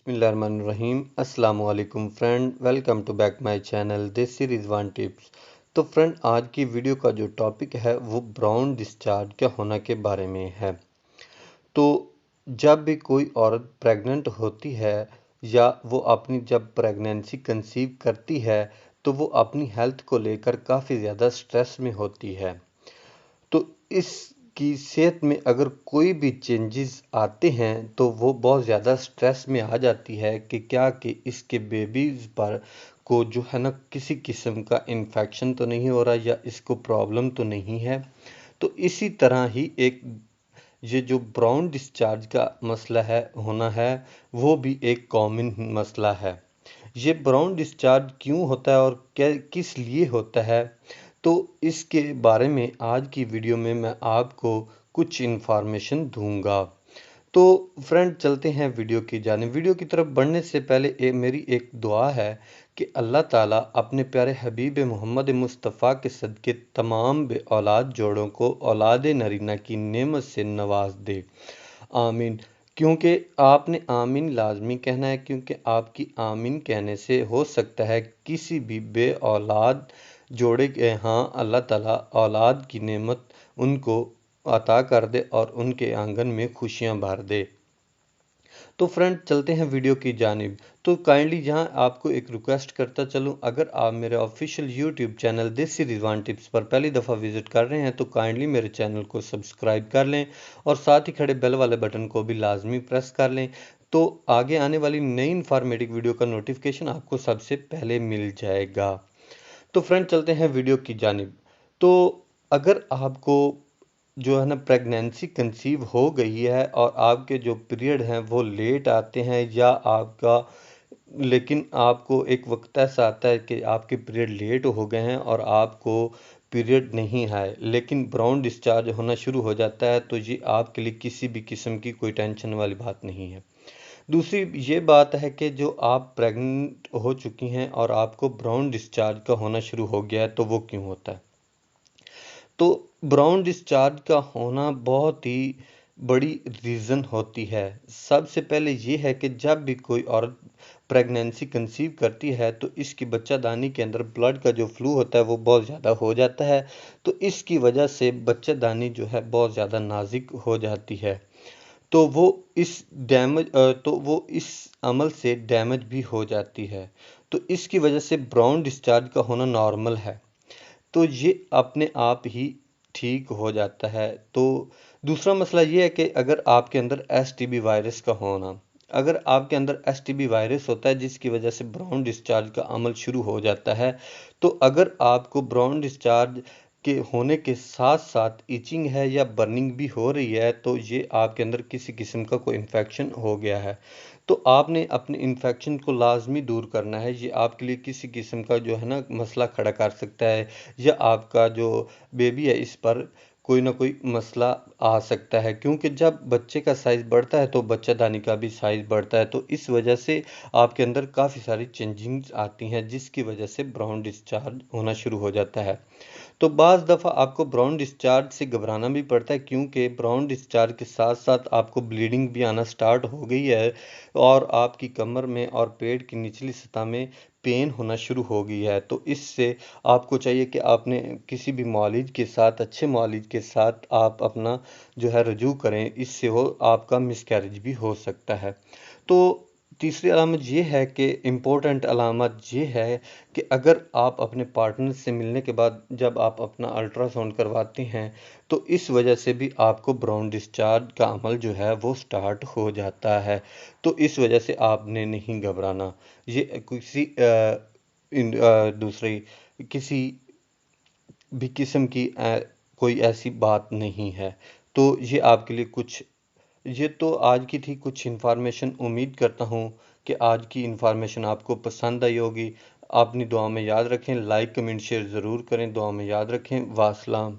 बिस्मिल्लाहिर्रहमानिर्रहीम। अस्सलाम वालेकुम friend, welcome to back my channel this series one tips. तो फ्रेंड, आज की वीडियो का जो टॉपिक है वो ब्राउन डिस्चार्ज का होना के बारे में है। तो जब भी कोई औरत प्रेग्नेंट होती है या वो अपनी जब प्रेगनेंसी कंसीव करती है तो वो अपनी हेल्थ को लेकर काफ़ी ज़्यादा स्ट्रेस में होती है। तो इसकी सेहत में अगर कोई भी चेंजेस आते हैं तो वो बहुत ज़्यादा स्ट्रेस में आ जाती है कि इसके बेबीज़ पर को जो है ना किसी किस्म का इन्फेक्शन तो नहीं हो रहा या इसको प्रॉब्लम तो नहीं है। तो इसी तरह ही एक ये जो ब्राउन डिस्चार्ज का मसला है होना है वो भी एक कॉमन मसला है। ये ब्राउन डिस्चार्ज क्यों होता है और क्या किस लिए होता है, तो इसके बारे में आज की वीडियो में मैं आपको कुछ इन्फॉर्मेशन दूंगा। तो फ्रेंड, चलते हैं वीडियो की जानिब। वीडियो की तरफ बढ़ने से पहले मेरी एक दुआ है कि अल्लाह ताला अपने प्यारे हबीब मोहम्मद मुस्तफ़ा के सदक़े तमाम बे औलाद जोड़ों को औलाद नरीना की नेमत से नवाज दे, आमीन। क्योंकि आपने आमीन लाजमी कहना है, क्योंकि आपकी आमीन कहने से हो सकता है किसी भी बे औलाद जोड़े के यहाँ अल्लाह ताला औलाद की नेमत उनको अता कर दे और उनके आंगन में खुशियाँ भर दे। तो फ्रेंड, चलते हैं वीडियो की जानिब। तो काइंडली यहाँ आपको एक रिक्वेस्ट करता चलूँ, अगर आप मेरे official YouTube channel this series one tips पर पहली दफ़ा विजिट कर रहे हैं तो काइंडली मेरे चैनल को सब्सक्राइब कर लें और साथ ही खड़े बेल वाले बटन को भी लाजमी प्रेस कर लें, तो आगे आने वाली नई इन्फॉर्मेटिव वीडियो का नोटिफिकेशन आपको सबसे पहले मिल जाएगा। तो फ्रेंड, चलते हैं वीडियो की जानिब। तो अगर आपको जो है ना प्रेगनेंसी कंसीव हो गई है और आपके जो पीरियड हैं वो लेट आते हैं या आपका लेकिन आपको एक वक्त ऐसा आता है कि आपके पीरियड लेट हो गए हैं और आपको पीरियड नहीं है लेकिन ब्राउन डिस्चार्ज होना शुरू हो जाता है, तो ये आपके लिए किसी भी किस्म की कोई टेंशन वाली बात नहीं है। दूसरी ये बात है कि जो आप प्रेग्नेंट हो चुकी हैं और आपको ब्राउन डिस्चार्ज का होना शुरू हो गया है तो वो क्यों होता है। तो ब्राउन डिस्चार्ज का होना बहुत ही बड़ी रीज़न होती है। सबसे पहले ये है कि जब भी कोई औरत प्रेगनेंसी कंसीव करती है तो इसकी बच्चादानी के अंदर ब्लड का जो फ्लू होता है वो बहुत ज़्यादा हो जाता है। तो इसकी वजह से बच्चादानी जो है बहुत ज़्यादा नाजुक हो जाती है। तो वो इस अमल से डैमेज भी हो जाती है। तो इसकी वजह से ब्राउन डिस्चार्ज का होना नॉर्मल है। तो ये अपने आप ही ठीक हो जाता है। तो दूसरा मसला ये है कि अगर आपके अंदर एसटीबी वायरस का होना, अगर आपके अंदर एसटीबी वायरस होता है जिसकी वजह से ब्राउन डिस्चार्ज का अमल शुरू हो जाता है, तो अगर आपको ब्राउन डिस्चार्ज के होने के साथ साथ इचिंग है या बर्निंग भी हो रही है तो ये आपके अंदर किसी किस्म का कोई इन्फेक्शन हो गया है। तो आपने अपने इन्फेक्शन को लाजमी दूर करना है। ये आपके लिए किसी किस्म का जो है ना मसला खड़ा कर सकता है या आपका जो बेबी है इस पर कोई ना कोई मसला आ सकता है, क्योंकि जब बच्चे का साइज़ बढ़ता है तो बच्चादानी का भी साइज़ बढ़ता है। तो इस वजह से आपके अंदर काफ़ी सारी चेंजिंग्स आती हैं जिसकी वजह से ब्राउन डिस्चार्ज होना शुरू हो जाता है। तो बाज़ दफ़ा आपको ब्राउन डिस्चार्ज से घबराना भी पड़ता है, क्योंकि ब्राउन डिस्चार्ज के साथ साथ आपको ब्लीडिंग भी आना स्टार्ट हो गई है और आपकी कमर में और पेट की निचली सतह में पेन होना शुरू हो गई है। तो इससे आपको चाहिए कि आपने किसी भी मुआलिज के साथ, अच्छे मुआलिज के साथ आप अपना जो है रजू करें, इससे हो आपका मिसकैरेज भी हो सकता है। तो तीसरी अलामत ये है कि इम्पोर्टेंट अलामत ये है कि अगर आप अपने पार्टनर से मिलने के बाद जब आप अपना अल्ट्रासाउंड करवाते हैं तो इस वजह से भी आपको ब्राउन डिस्चार्ज का अमल जो है वो स्टार्ट हो जाता है। तो इस वजह से आपने नहीं घबराना। ये दूसरी किसी भी किस्म की कोई ऐसी बात नहीं है। तो ये आपके लिए कुछ ये तो आज की थी कुछ इन्फॉर्मेशन। उम्मीद करता हूँ कि आज की इन्फॉर्मेशन आपको पसंद आई होगी। अपनी दुआ में याद रखें, लाइक कमेंट शेयर ज़रूर करें, दुआ में याद रखें। वासलाम।